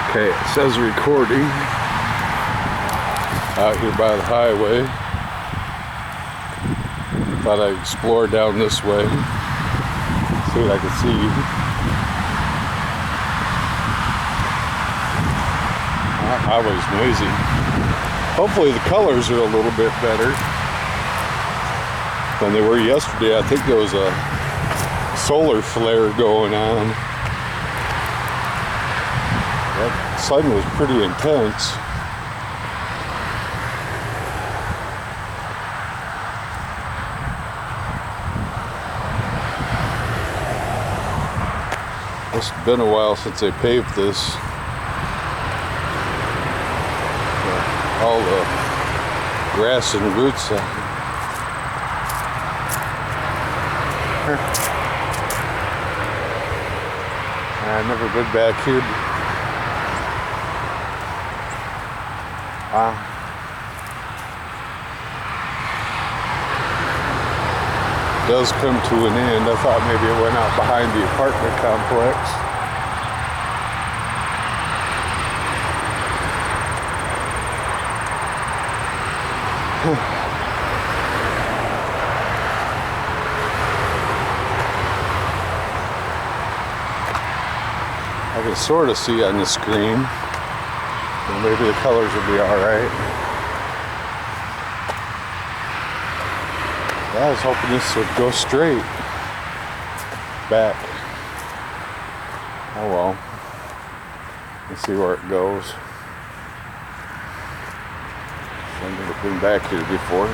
Okay, it says recording out here by the highway. Thought I'd explore down this way, see what I could see. That highway's noisy. Hopefully the colors are a little bit better than they were yesterday. I think there was a solar flare going on. That sun was pretty intense. It's been a while since they paved this. All the grass and roots. I've never been back here. It does come to an end. I thought maybe it went out behind the apartment complex. I can sort of see on the screen. Well, maybe the colors will be alright. I was hoping this would go straight back. Oh well. Let's see where it goes. I've never been back here before.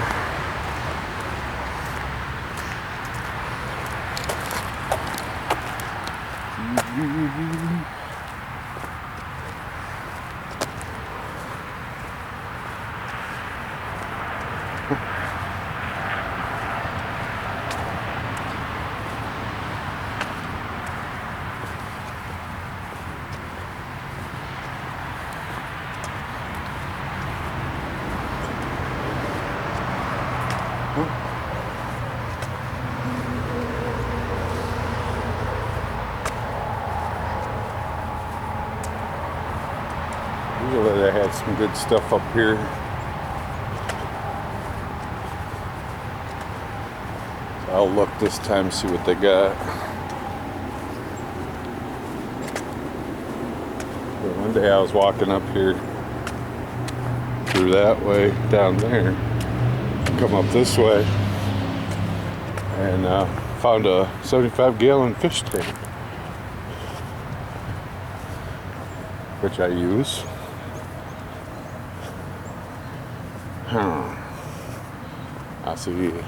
Usually they had some good stuff up here. So I'll look this time, see what they got. But one day I was walking up here through that way down there, come up this way, and found a 75-gallon fish tank, which I use. I see an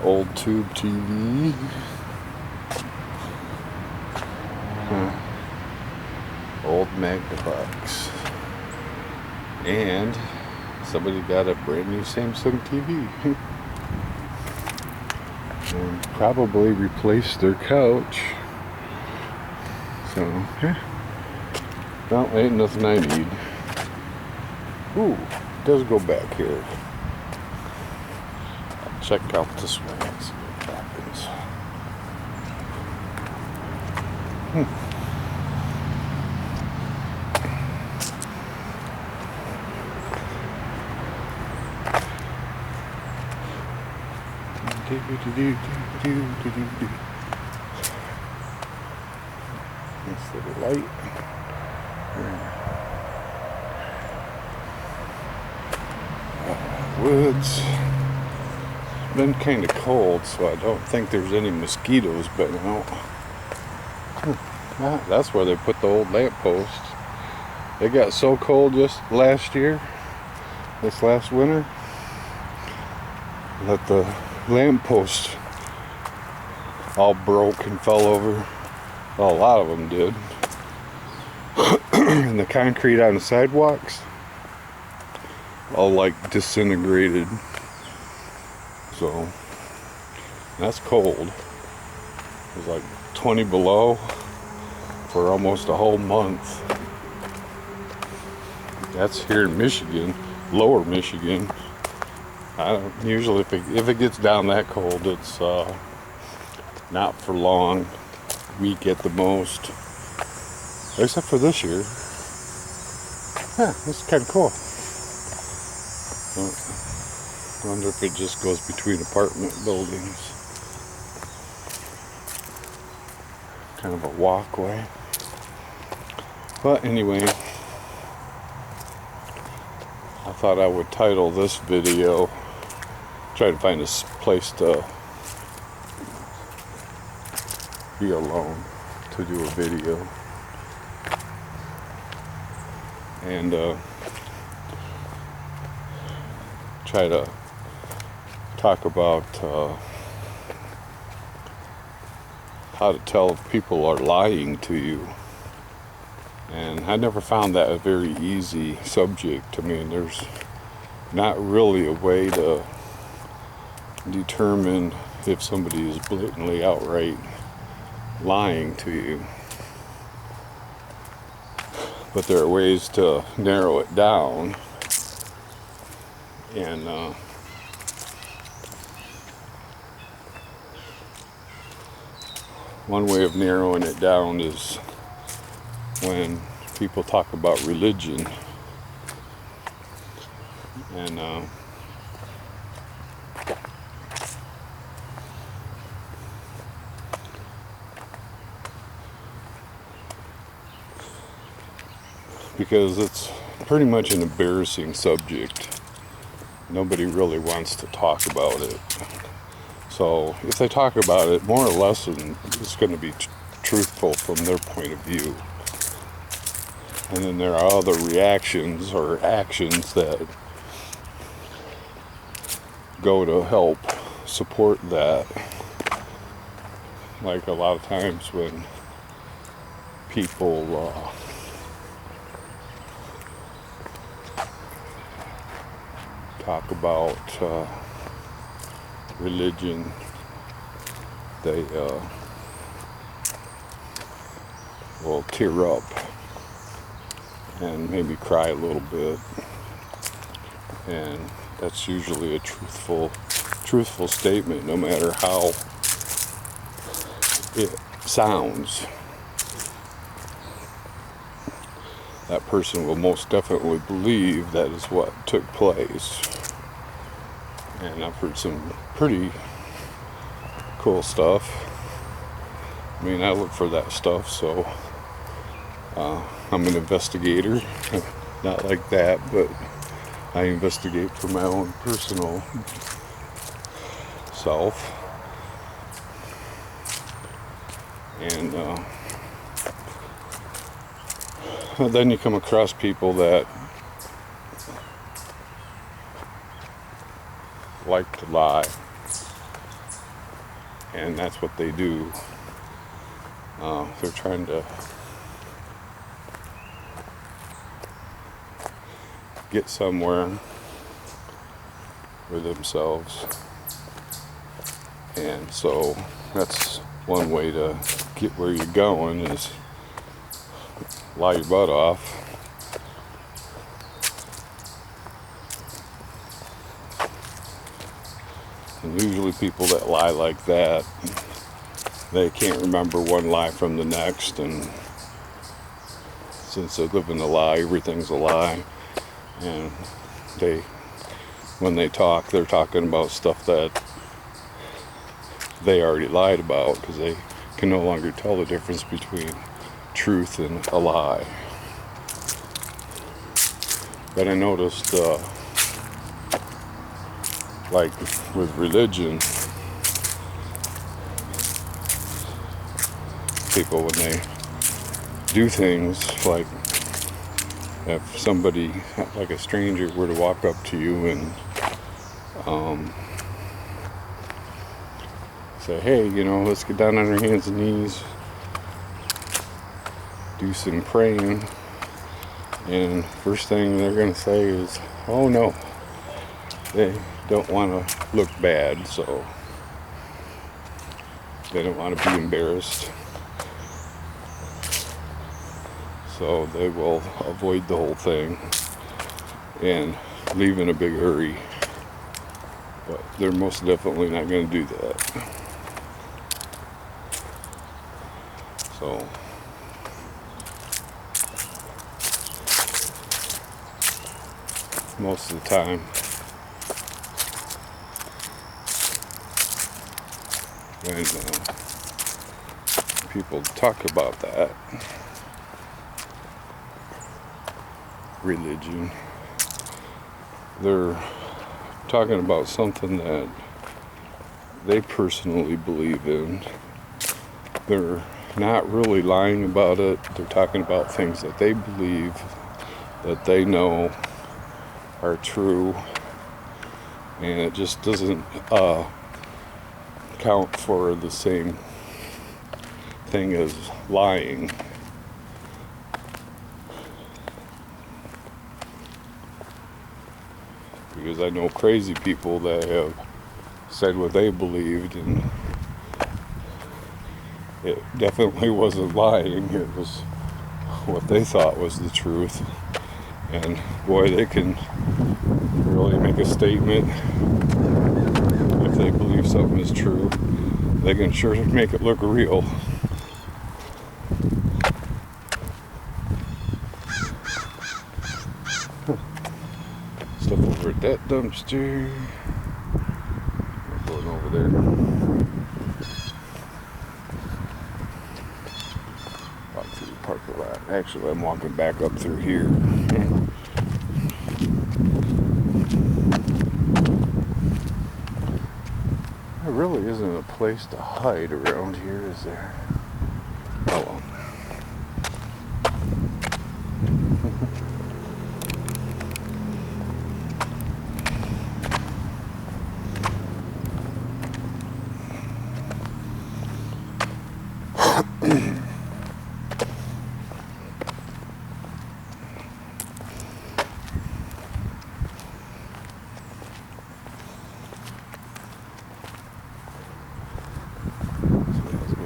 old tube TV. Old Magnavox. And somebody got a brand new Samsung TV. And probably replaced their couch. So, well, ain't nothing I need. Ooh, it does go back here. I'll check out this way and see what happens. Nice little light. Woods. It's been kind of cold, so I don't think there's any mosquitoes, but no. That's where they put the old lampposts. It got so cold just last year, this last winter, that the lampposts all broke and fell over. Well, a lot of them did. And the concrete on the sidewalks all like disintegrated. So that's cold. It was like 20 below for almost a whole month. That's here in Michigan, lower Michigan. I don't usually, if it gets down that cold, it's not for long, week at the most. except for this year. Yeah, it's kind of cool. I wonder if it just goes between apartment buildings. Kind of a walkway. But anyway, I thought I would title this video, try to find a place to be alone to do a video. And try to talk about how to tell if people are lying to you. And I never found that a very easy subject. I mean, there's not really a way to determine if somebody is blatantly outright lying to you. But there are ways to narrow it down. And one way of narrowing it down is when people talk about religion. And because it's pretty much an embarrassing subject. Nobody really wants to talk about it. So if they talk about it, more or less it's going to be truthful from their point of view. And then there are other reactions or actions that go to help support that. Like a lot of times when people talk about religion, they will tear up and maybe cry a little bit, and that's usually a truthful statement, no matter how it sounds. That person will most definitely believe that is what took place. And I've heard some pretty cool stuff. I mean, I look for that stuff, so I'm an investigator. Not like that, but I investigate for my own personal self. And then you come across people that like to lie, and that's what they do. They're trying to get somewhere with themselves, and so that's one way to get where you're going, is lie your butt off. And usually people that lie like that, they can't remember one lie from the next, and since they live in a lie, everything's a lie. And when they talk, they're talking about stuff that they already lied about, because they can no longer tell the difference between truth and a lie. But I noticed, like with religion, people, when they do things, like if somebody, like a stranger, were to walk up to you and say, hey, let's get down on our hands and knees, do some praying, and first thing they're going to say is, oh no, they don't want to look bad, so they don't want to be embarrassed, so they will avoid the whole thing and leave in a big hurry. But they're most definitely not going to do that. So most of the time. When people talk about that religion, they're talking about something that they personally believe in. They're not really lying about it. They're talking about things that they believe, that they know are true, and it just doesn't count for the same thing as lying. Because I know crazy people that have said what they believed, and it definitely wasn't lying. It was what they thought was the truth. And boy, they can really make a statement. If they believe something is true, they can sure make it look real. Stuff over at that dumpster. We're going over there. Walk through the parking lot. Actually, I'm walking back up through here. There really isn't a place to hide around here, is there? Oh well.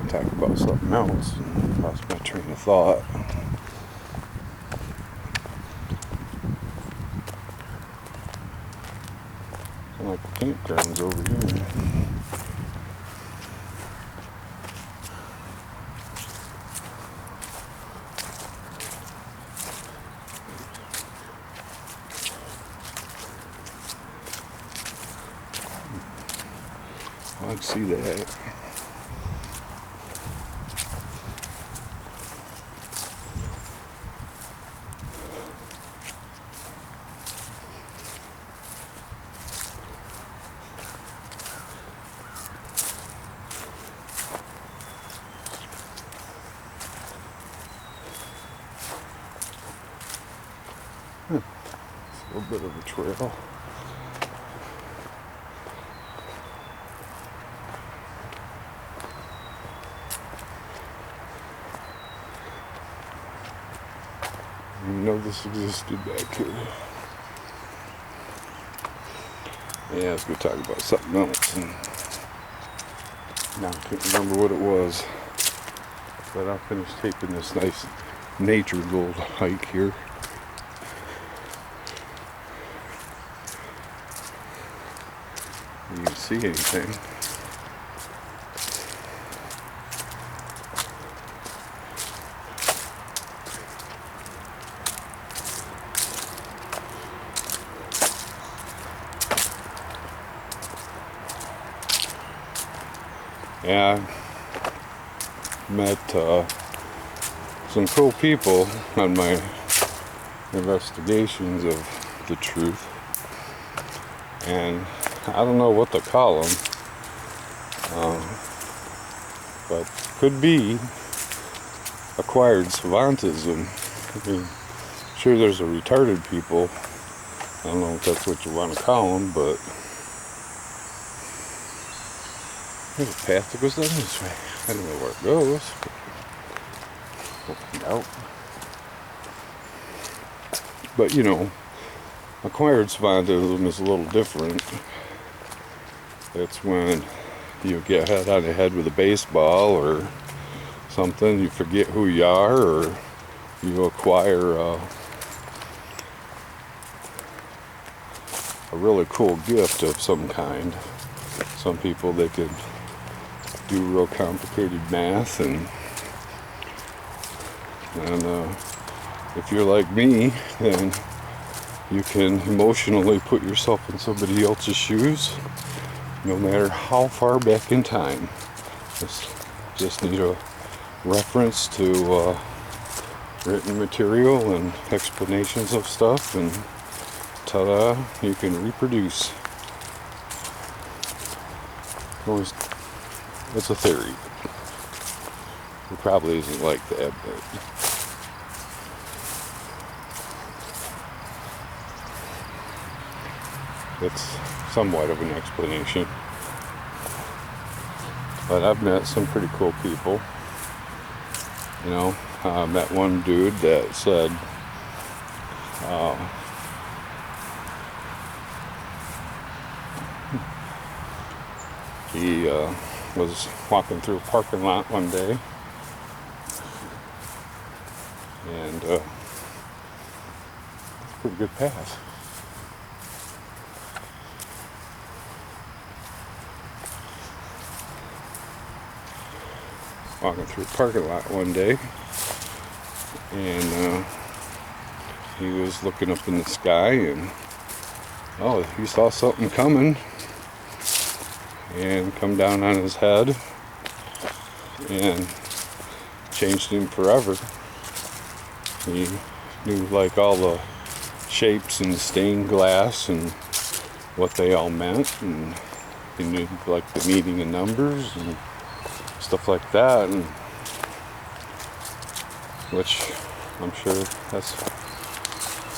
Talk about something else and lost my train of thought. Like the campgrounds over here. I'd see that. It's a little bit of a trail. I didn't know this existed back here. Yeah, let's go talk about something else. And now I can't remember what it was. But I'll finish taping this nice nature little hike here. You can see anything. Yeah, I met some cool people on my investigations of the truth, and I don't know what to call them, but could be acquired savantism. I mean, sure, there's a retarded people. I don't know if that's what you want to call them, but there's a path that goes down this way. I don't know where it goes, but we'll find out. But you know, acquired savantism is a little different. It's when you get hit on the head with a baseball or something, you forget who you are, or you acquire a really cool gift of some kind. Some people, they could do real complicated math, and if you're like me, then you can emotionally put yourself in somebody else's shoes, no matter how far back in time. Just need a reference to written material and explanations of stuff, and ta-da, you can reproduce. Always, it's a theory. It probably isn't like that, but it's somewhat of an explanation. But I've met some pretty cool people. You know, I met one dude that said, he was walking through a parking lot one day, and it's a pretty good path. Walking through a parking lot one day, and he was looking up in the sky, and he saw something coming and come down on his head and changed him forever. He knew like all the shapes and stained glass and what they all meant, and he knew like the meaning of numbers and stuff like that, and which I'm sure that's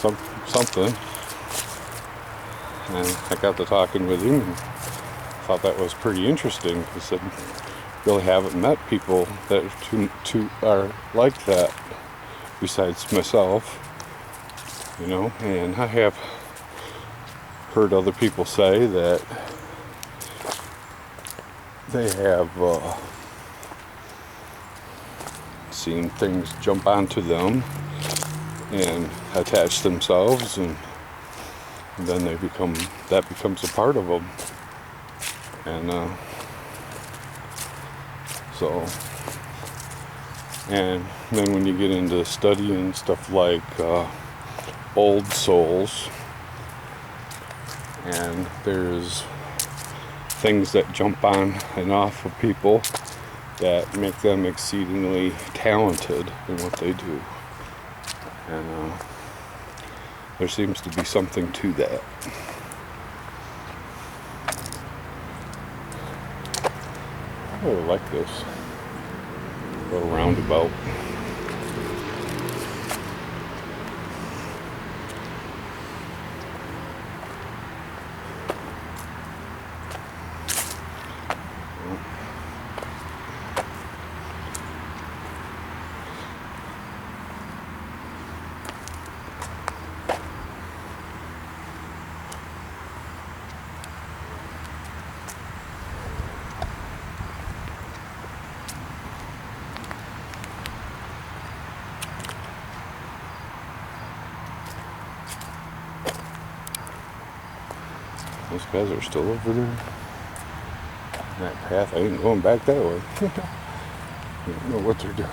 something. And I got to talking with him and thought that was pretty interesting. He said, really haven't met people that are like that besides myself, you know. And I have heard other people say that they have seen things jump onto them and attach themselves, and then that becomes a part of them. And and then when you get into studying stuff like old souls, and there's things that jump on and off of people that make them exceedingly talented in what they do. And there seems to be something to that. I really like this little roundabout. Those guys are still over there. That path, I ain't going back that way. I don't know what they're doing.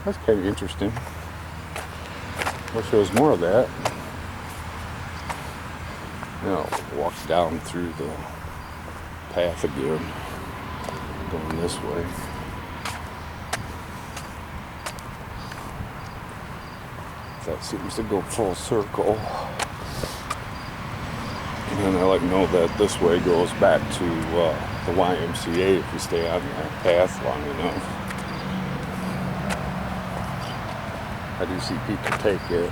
That's kind of interesting. Wish there was more of that. Now, walk down through the path again, going this way. That seems to go full circle. And I know that this way goes back to the YMCA if you stay on that path long enough. I do see people take it.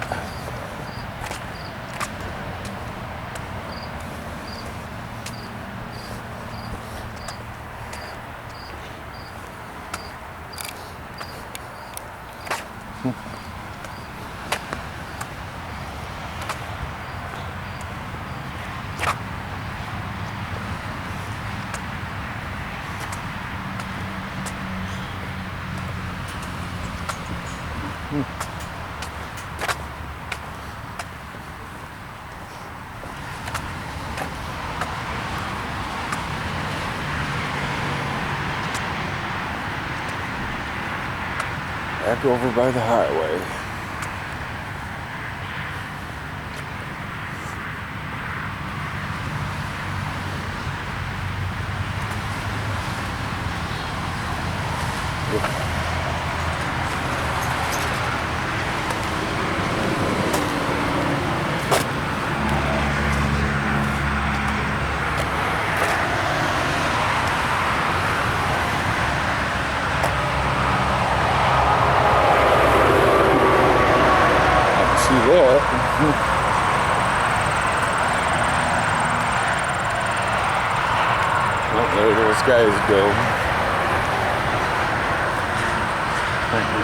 Back over by the highway. Oh, there those guys go. Thank you.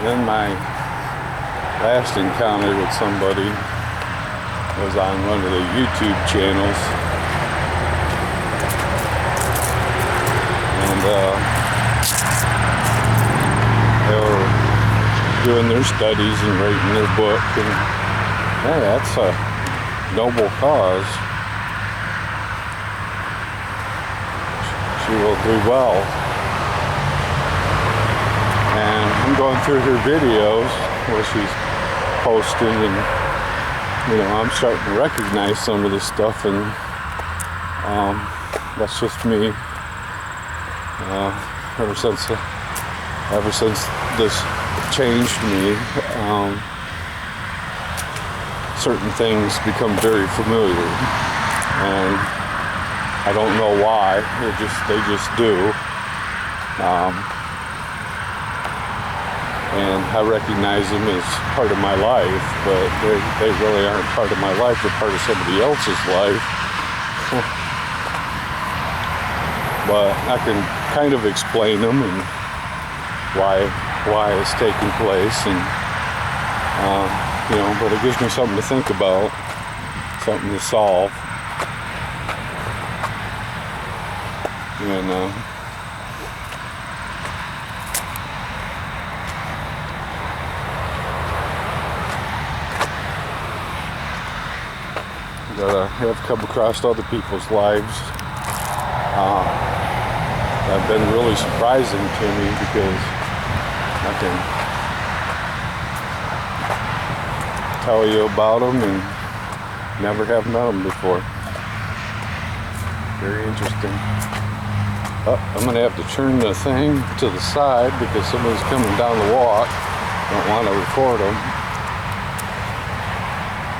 Then my last encounter with somebody was on one of the YouTube channels, and they were doing their studies and writing their book, and hey, that's a noble cause. She will do well. And I'm going through her videos where she's posting, and I'm starting to recognize some of this stuff, and that's just me. Ever since this changed me, certain things become very familiar, and I don't know why. They just do. And I recognize them as part of my life, but they really aren't part of my life. They're part of somebody else's life. But I can kind of explain them and why it's taking place, and but it gives me something to think about, something to solve, and that I have come across other people's lives have been really surprising to me, because I can tell you about them and never have met them before. Very interesting. I'm going to have to turn the thing to the side because somebody's coming down the walk. Don't want to record them.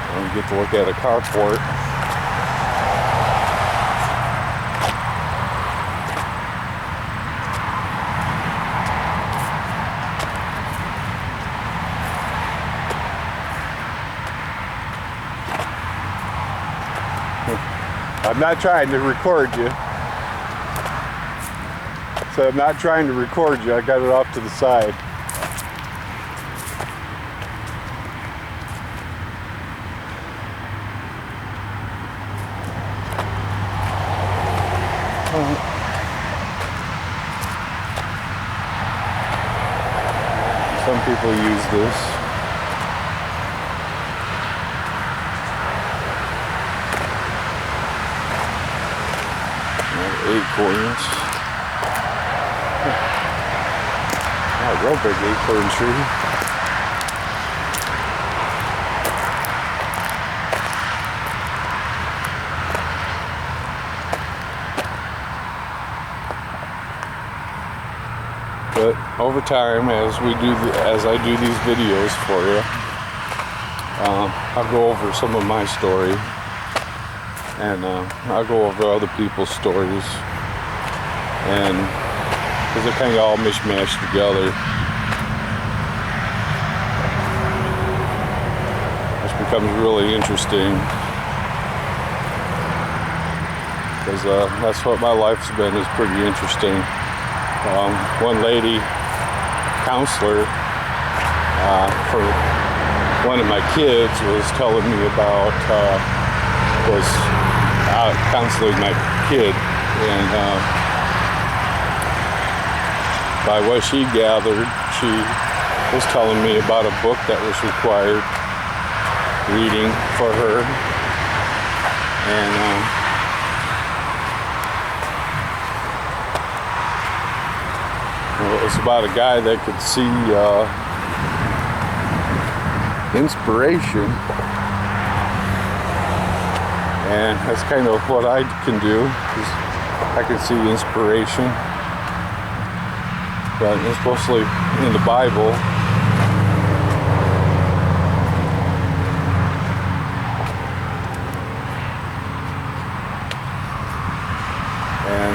I get to look at a carport. I'm not trying to record you. So I'm not trying to record you. I got it off to the side. Some people use this. Acorns. Oh, real big acorn tree. But over time, as I do these videos for you, I'll go over some of my story, and I'll go over other people's stories, and because they're kind of all mishmashed together, which becomes really interesting, because that's what my life's been, is pretty interesting. One lady counselor for one of my kids was telling me about was counseling my kid, and by what she gathered, she was telling me about a book that was required reading for her. And well, it's about a guy that could see inspiration. And that's kind of what I can do, is I can see inspiration. But it's mostly in the Bible. And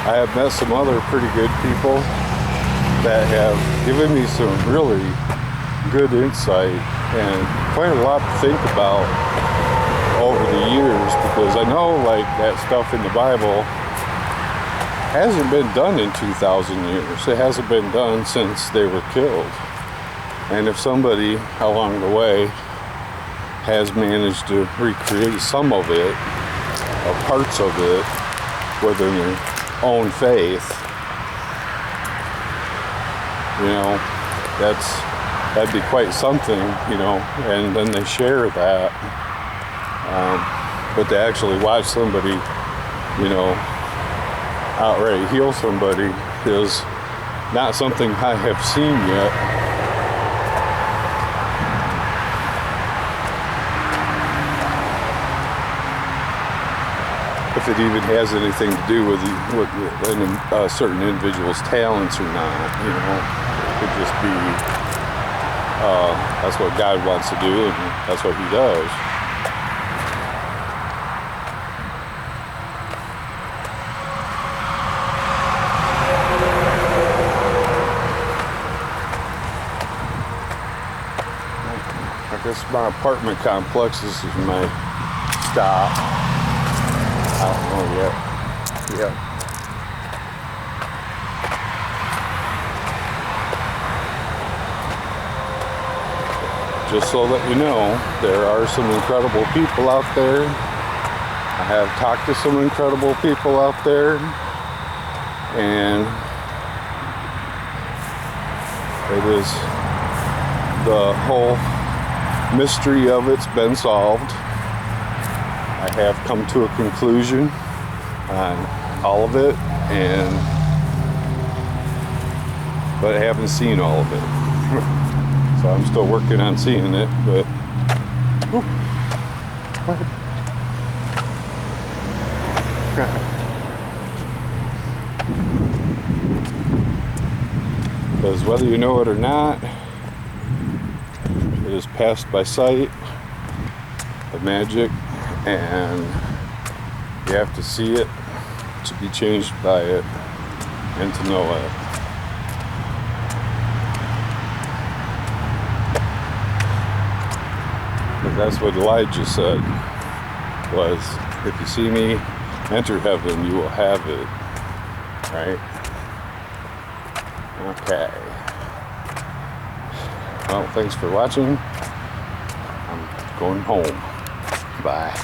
I have met some other pretty good people that have given me some really good insight and quite a lot to think about over the years, because I know like that stuff in the Bible hasn't been done in 2,000 years. It hasn't been done since they were killed. And if somebody along the way has managed to recreate some of it, or parts of it, within their own faith, you know, that'd be quite something, you know. And then they share that. But to actually watch somebody, you know, outright heal somebody is not something I have seen yet. If it even has anything to do with a certain individual's talents or not, you know, it could just be that's what God wants to do, and that's what He does. I guess my apartment complex, this is my stop. I don't know yet. Yep. Just so that you know, there are some incredible people out there. I have talked to some incredible people out there, and it is the whole mystery of it's been solved. I have come to a conclusion on all of it, but I haven't seen all of it. So I'm still working on seeing it, but because whether you know it or not, it is passed by sight, the magic, and you have to see it to be changed by it and to know it. But that's what Elijah said, was, if you see me enter heaven, you will have it. Right? Okay. Well, thanks for watching. I'm going home. Bye.